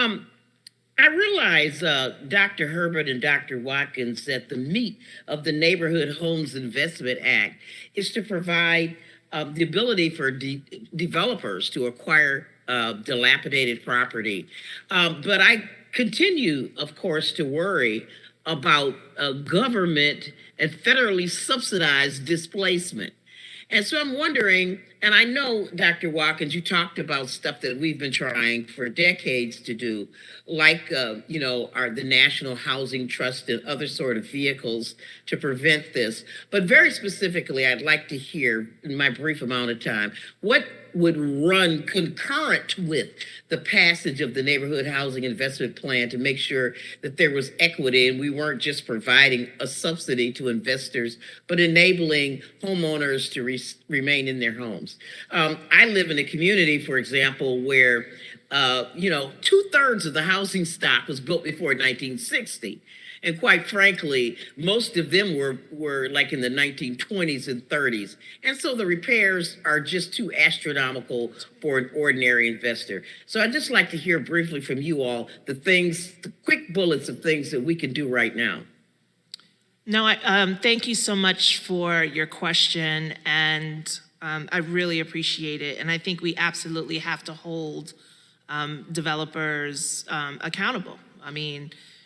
Um, I realize, Dr. Herbert and Dr. Watkins, that the meat of the Neighborhood Homes Investment Act is to provide the ability for developers to acquire dilapidated property. But I continue, of course, to worry about government and federally subsidized displacement. And so I'm wondering, and I know, Dr. Watkins, you talked about stuff that we've been trying for decades to do, like, the National Housing Trust and other sort of vehicles to prevent this. But very specifically, I'd like to hear, in my brief amount of time, what would run concurrent with the passage of the Neighborhood Housing Investment Plan to make sure that there was equity and we weren't just providing a subsidy to investors, but enabling homeowners to remain in their homes. I live in a community, for example, where 2/3 of the housing stock was built before 1960. And quite frankly, most of them were like in the 1920s and 30s. And so the repairs are just too astronomical for an ordinary investor. So I'd just like to hear briefly from you all the quick bullets of things that we can do right now. No, thank you so much for your question, and I really appreciate it. And I think we absolutely have to hold developers accountable.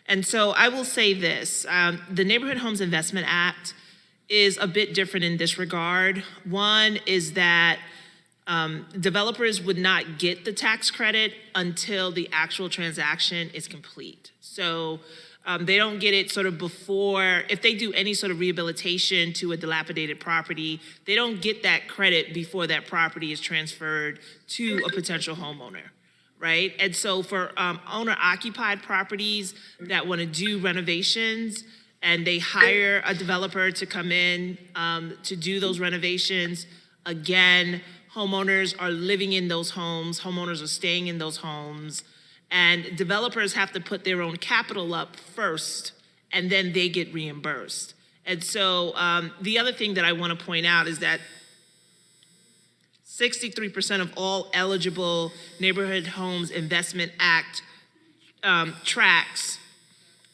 And so I will say this, the Neighborhood Homes Investment Act is a bit different in this regard. One is that developers would not get the tax credit until the actual transaction is complete. So they don't get it sort of before, if they do any sort of rehabilitation to a dilapidated property, they don't get that credit before that property is transferred to a potential homeowner. Right? And so for owner-occupied properties that want to do renovations and they hire a developer to come in to do those renovations, again, homeowners are living in those homes, homeowners are staying in those homes, and developers have to put their own capital up first, and then they get reimbursed. And so the other thing that I want to point out is that 63% of all eligible Neighborhood Homes Investment Act tracts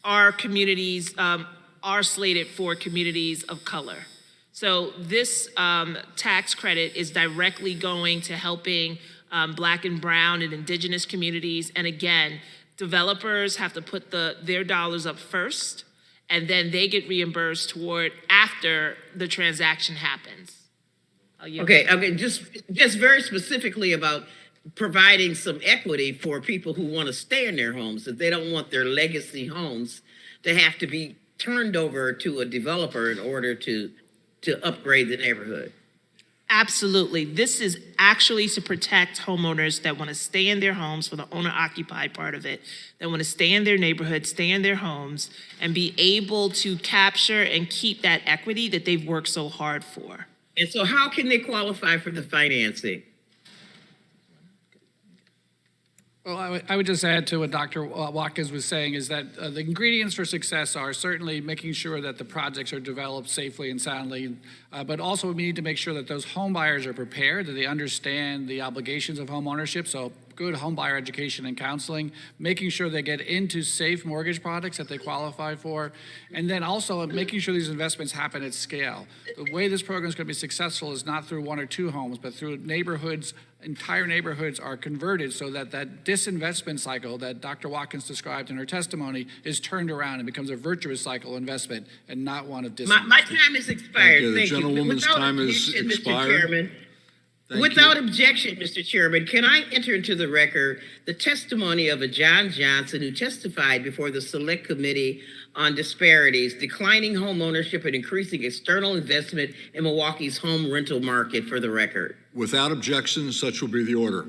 are communities, are slated for communities of color. So this tax credit is directly going to helping Black and Brown and Indigenous communities. And again, developers have to put their dollars up first, and then they get reimbursed after the transaction happens. Okay, just very specifically about providing some equity for people who want to stay in their homes, that they don't want their legacy homes to have to be turned over to a developer in order to upgrade the neighborhood. Absolutely. This is actually to protect homeowners that want to stay in their homes, for the owner-occupied part of it, that want to stay in their neighborhood, stay in their homes, and be able to capture and keep that equity that they've worked so hard for. And so how can they qualify for the financing? Well, I would just add to what Dr. Watkins was saying is that the ingredients for success are certainly making sure that the projects are developed safely and soundly, but also we need to make sure that those home buyers are prepared, that they understand the obligations of home ownership. So good home buyer education and counseling, making sure they get into safe mortgage products that they qualify for, and then also making sure these investments happen at scale. The way this program is going to be successful is not through one or two homes, but through neighborhoods. Entire neighborhoods are converted so that that disinvestment cycle that Dr. Watkins described in her testimony is turned around and becomes a virtuous cycle investment and not one of disinvestment. My time is expired. Thank you. The gentlewoman's time is expired. Without objection, Mr. Chairman, can I enter into the record the testimony of a John Johnson who testified before the Select Committee on Disparities, Declining Home Ownership and Increasing External Investment in Milwaukee's Home Rental Market, for the record? Without objection, such will be the order.